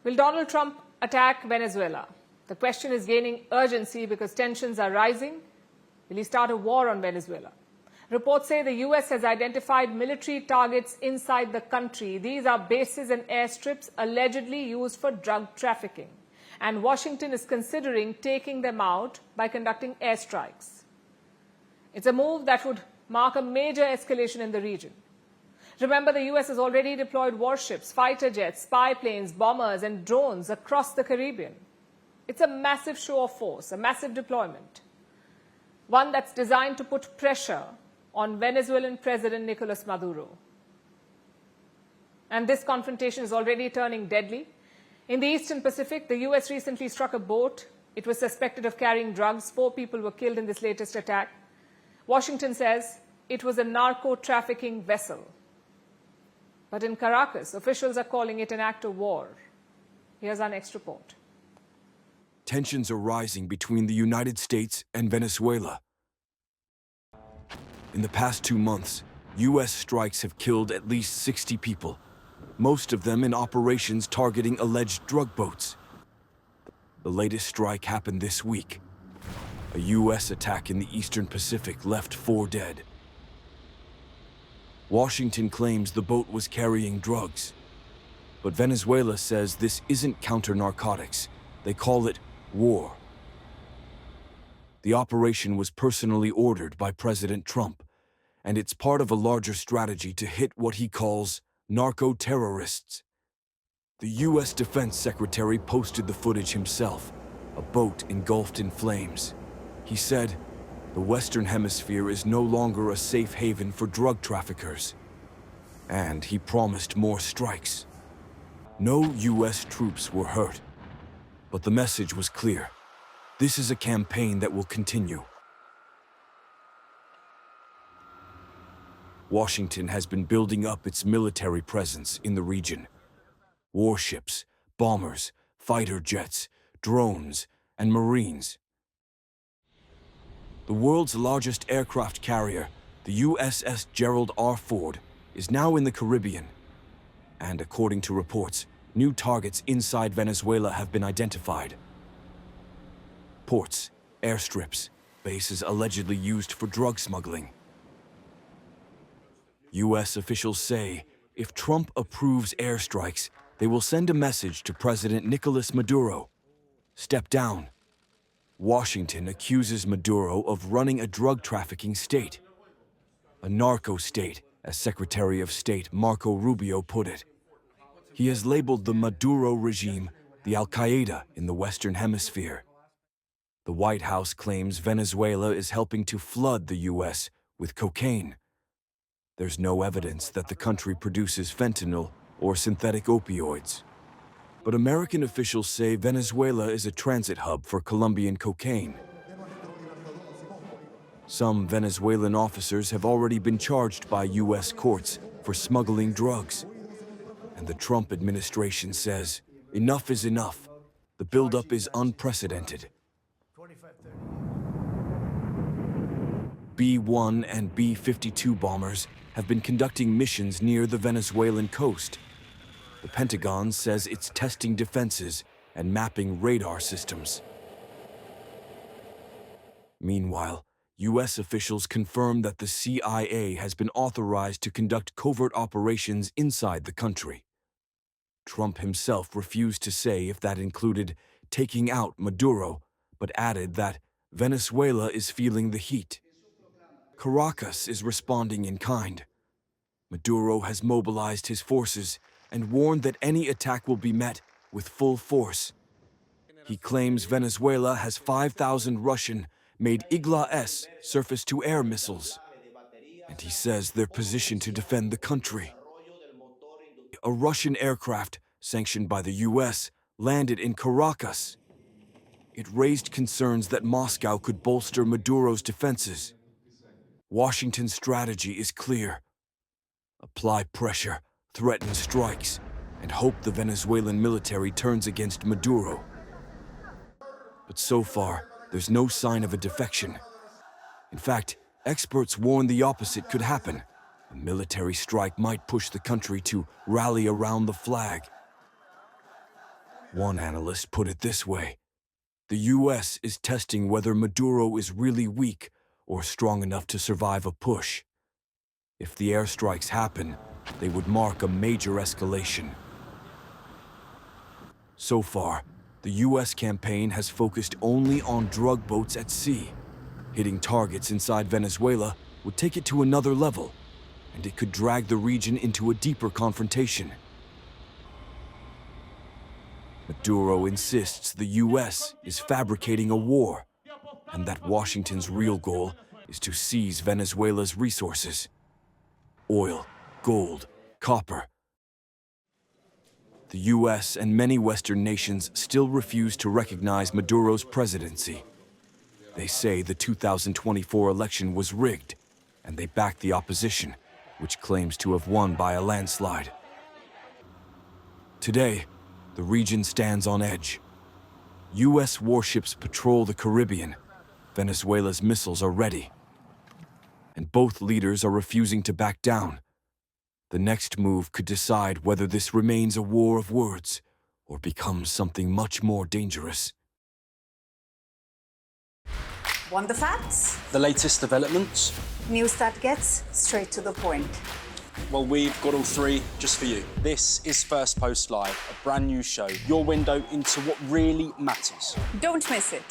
Will Donald Trump attack Venezuela? The question is gaining urgency because tensions are rising. Will he start a war on Venezuela? Reports say the US has identified military targets inside the country. These are bases and airstrips allegedly used for drug trafficking. And Washington is considering taking them out by conducting airstrikes. It's a move that would mark a major escalation in the region. Remember, the US has already deployed warships, fighter jets, spy planes, bombers and drones across the Caribbean. It's a massive show of force, a massive deployment. One that's designed to put pressure on Venezuelan President Nicolás Maduro. And this confrontation is already turning deadly. In the Eastern Pacific, the US recently struck a boat. It was suspected of carrying drugs. 4 people were killed in this latest attack. Washington says it was a narco-trafficking vessel. But in Caracas, officials are calling it an act of war. Here's our next report. Tensions are rising between the United States and Venezuela. In the past 2 months, US strikes have killed at least 60 people, most of them in operations targeting alleged drug boats. The latest strike happened this week. A US attack in the Eastern Pacific left 4 dead. Washington claims the boat was carrying drugs, but Venezuela says this isn't counter-narcotics. They call it war. The operation was personally ordered by President Trump, and it's part of a larger strategy to hit what he calls narco-terrorists. The US Defense Secretary posted the footage himself, a boat engulfed in flames. He said, "The Western Hemisphere is no longer a safe haven for drug traffickers." And he promised more strikes. No US troops were hurt, but the message was clear. This is a campaign that will continue. Washington has been building up its military presence in the region. Warships, bombers, fighter jets, drones, and Marines. The world's largest aircraft carrier, the USS Gerald R. Ford, is now in the Caribbean. And according to reports, new targets inside Venezuela have been identified. Ports, airstrips, bases allegedly used for drug smuggling. US officials say if Trump approves airstrikes, they will send a message to President Nicolás Maduro. Step down. Washington accuses Maduro of running a drug trafficking state. A narco state, as Secretary of State Marco Rubio put it. He has labeled the Maduro regime the Al-Qaeda in the Western Hemisphere. The White House claims Venezuela is helping to flood the US with cocaine. There's no evidence that the country produces fentanyl or synthetic opioids. But American officials say Venezuela is a transit hub for Colombian cocaine. Some Venezuelan officers have already been charged by US courts for smuggling drugs. And the Trump administration says, enough is enough. The buildup is unprecedented. B-1 and B-52 bombers have been conducting missions near the Venezuelan coast. The Pentagon says it's testing defenses and mapping radar systems. Meanwhile, US officials confirm that the CIA has been authorized to conduct covert operations inside the country. Trump himself refused to say if that included taking out Maduro, but added that Venezuela is feeling the heat. Caracas is responding in kind. Maduro has mobilized his forces and warned that any attack will be met with full force. He claims Venezuela has 5,000 Russian-made Igla-S surface-to-air missiles, and he says they're positioned to defend the country. A Russian aircraft, sanctioned by the US, landed in Caracas. It raised concerns that Moscow could bolster Maduro's defenses. Washington's strategy is clear. Apply pressure, threaten strikes, and hope the Venezuelan military turns against Maduro. But so far, there's no sign of a defection. In fact, experts warn the opposite could happen. A military strike might push the country to rally around the flag. One analyst put it this way: the U.S. is testing whether Maduro is really weak or strong enough to survive a push. If the airstrikes happen, they would mark a major escalation. So far, the U.S. campaign has focused only on drug boats at sea. Hitting targets inside Venezuela would take it to another level, and it could drag the region into a deeper confrontation. Maduro insists the U.S. is fabricating a war, and that Washington's real goal is to seize Venezuela's resources: oil, gold, copper. The U.S. and many Western nations still refuse to recognize Maduro's presidency. They say the 2024 election was rigged, and they back the opposition, which claims to have won by a landslide. Today, the region stands on edge. U.S. warships patrol the Caribbean. Venezuela's missiles are ready. And both leaders are refusing to back down. The next move could decide whether this remains a war of words or becomes something much more dangerous. Want the facts? The latest developments? News that gets straight to the point. Well, we've got all three just for you. This is Firstpost Live, a brand new show, your window into what really matters. Don't miss it.